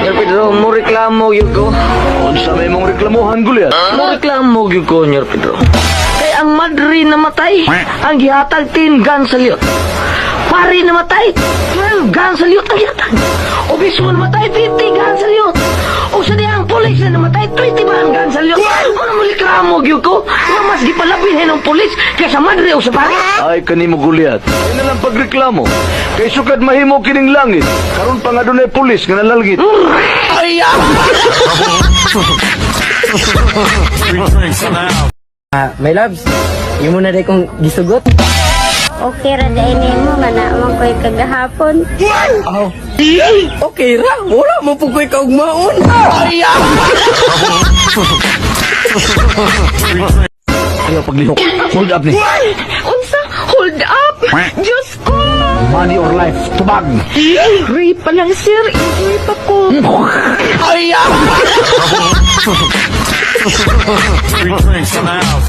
Sir Pedro, mo reklamo yun ko. Unsa may mong reklamuhan gulyat? Mo reklamo yun ko, Sir Pedro. Kay ang madri namatay, ang gihatag 10 guns sa liyot. Pari namatay, 12 guns sa liyot ang gihatag. O biswan namatay, 50 guns sa liyot. O sa ang pulis na namatay, 21 guns sa liyot. Ano mo reklamo yun ko? Nga mas gipalabihin ng pulis kaysa madri o sa pari. Ay kanimo gulyat. Ay na lang pagreklamo. Kay sukad mahimo kining langit. Karon pa nga dunay pulis nga nalalgit. My loves, yung muna day kong gisugot. Okay ra dai nimo nga na man koy kagahapon. Oh. Okay ra, wala mo po ko'y kaugmaon. Ayaw paglihok. Hold up ni. Unsa? Hold up! Diyos ko! Money or life. Tubag. Rape pa lang, sir. Enjoy pa ko. Ay!